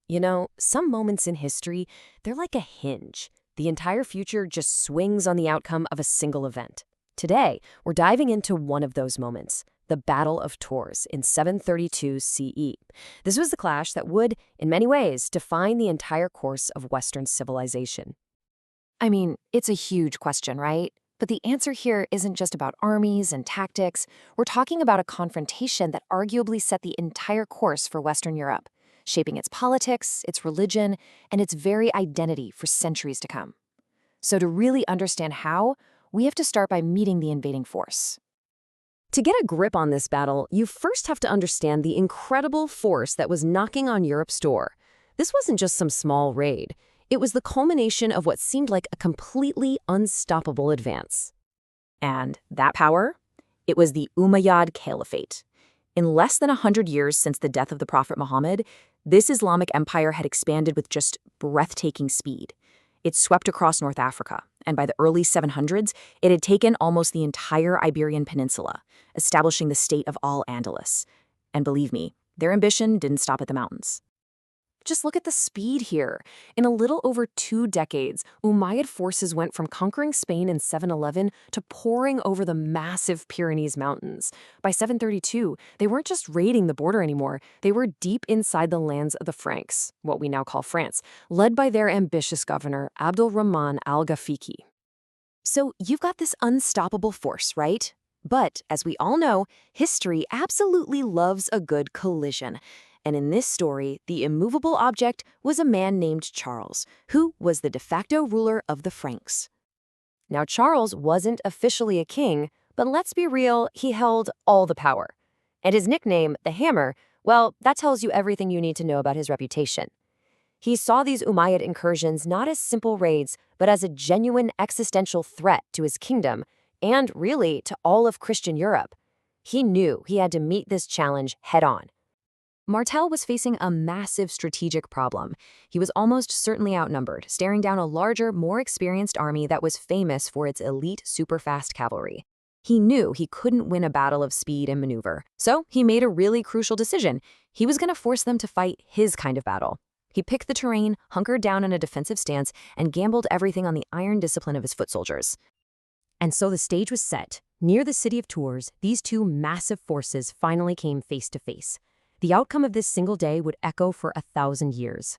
You know, some moments in history, they're like a hinge. The entire future just swings on the outcome of a single event. Today, we're diving into one of those moments, the Battle of Tours in 732 CE. This was the clash that would, in many ways, define the entire course of Western civilization. I mean, it's a huge question, right? But the answer here isn't just about armies and tactics. We're talking about a confrontation that arguably set the entire course for Western Europe, shaping its politics, its religion, and its very identity for centuries to come. So to really understand how, we have to start by meeting the invading force. To get a grip on this battle, you first have to understand the incredible force that was knocking on Europe's door. This wasn't just some small raid. It was the culmination of what seemed like a completely unstoppable advance. And that power? It was the Umayyad Caliphate. In less than 100 years since the death of the Prophet Muhammad, this Islamic empire had expanded with just breathtaking speed. It swept across North Africa, and by the early 700s, it had taken almost the entire Iberian Peninsula, establishing the state of Al-Andalus. And believe me, their ambition didn't stop at the mountains. Just look at the speed here. In a little over 2 decades, Umayyad forces went from conquering Spain in 711 to pouring over the massive Pyrenees Mountains. By 732, they weren't just raiding the border anymore. They were deep inside the lands of the Franks, what we now call France, led by their ambitious governor, Abdul-Rahman Al-Ghafiqi. So you've got this unstoppable force, right? But, as we all know, history absolutely loves a good collision. And in this story, the immovable object was a man named Charles, who was the de facto ruler of the Franks. Now, Charles wasn't officially a king, but let's be real, he held all the power. And his nickname, the Hammer, well, that tells you everything you need to know about his reputation. He saw these Umayyad incursions not as simple raids, but as a genuine existential threat to his kingdom, and really to all of Christian Europe. He knew he had to meet this challenge head-on. Martel was facing a massive strategic problem. He was almost certainly outnumbered, staring down a larger, more experienced army that was famous for its elite, super-fast cavalry. He knew he couldn't win a battle of speed and maneuver, so he made a really crucial decision. He was going to force them to fight his kind of battle. He picked the terrain, hunkered down in a defensive stance, and gambled everything on the iron discipline of his foot soldiers. And so the stage was set. Near the city of Tours, these two massive forces finally came face to face. The outcome of this single day would echo for 1,000 years.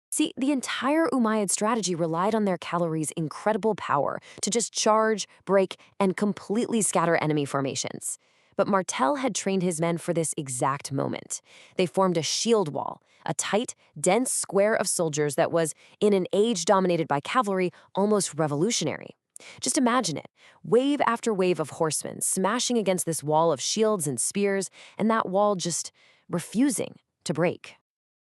See, the entire Umayyad strategy relied on their cavalry's incredible power to just charge, break, and completely scatter enemy formations. But Martel had trained his men for this exact moment. They formed a shield wall, a tight, dense square of soldiers that was, in an age dominated by cavalry, almost revolutionary. Just imagine it, wave after wave of horsemen smashing against this wall of shields and spears, and that wall just refusing to break.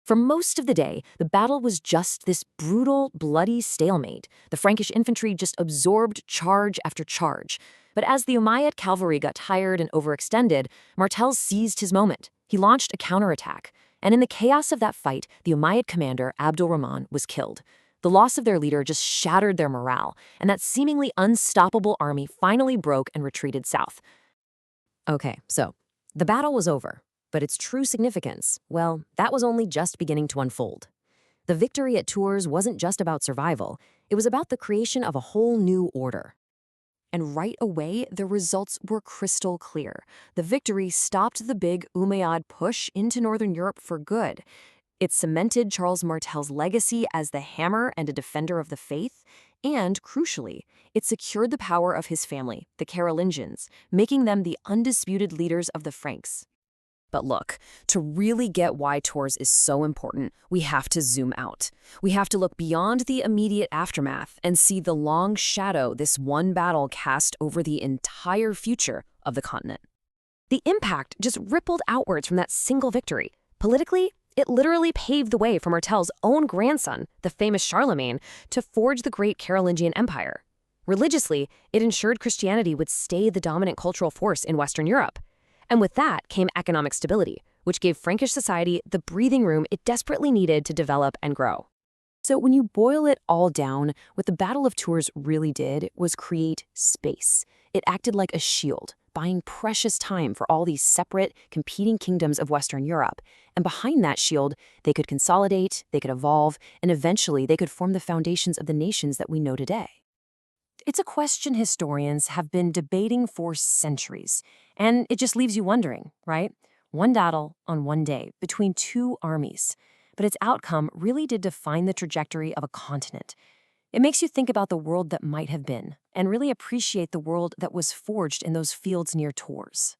For most of the day, the battle was just this brutal, bloody stalemate. The Frankish infantry just absorbed charge after charge. But as the Umayyad cavalry got tired and overextended, Martel seized his moment. He launched a counterattack. And in the chaos of that fight, the Umayyad commander, Abdul-Rahman, was killed. The loss of their leader just shattered their morale, and that seemingly unstoppable army finally broke and retreated south. Okay, so the battle was over. But its true significance, well, that was only just beginning to unfold. The victory at Tours wasn't just about survival, it was about the creation of a whole new order. And right away, the results were crystal clear. The victory stopped the big Umayyad push into Northern Europe for good. It cemented Charles Martel's legacy as the hammer and a defender of the faith, and, crucially, it secured the power of his family, the Carolingians, making them the undisputed leaders of the Franks. But look, to really get why Tours is so important, we have to zoom out. We have to look beyond the immediate aftermath and see the long shadow this one battle cast over the entire future of the continent. The impact just rippled outwards from that single victory. Politically, it literally paved the way for Martel's own grandson, the famous Charlemagne, to forge the great Carolingian Empire. Religiously, it ensured Christianity would stay the dominant cultural force in Western Europe. And with that came economic stability, which gave Frankish society the breathing room it desperately needed to develop and grow. So when you boil it all down, what the Battle of Tours really did was create space. It acted like a shield, buying precious time for all these separate, competing kingdoms of Western Europe. And behind that shield, they could consolidate, they could evolve, and eventually they could form the foundations of the nations that we know today. It's a question historians have been debating for centuries, and it just leaves you wondering, right? One battle on one day between two armies, but its outcome really did define the trajectory of a continent. It makes you think about the world that might have been, and really appreciate the world that was forged in those fields near Tours.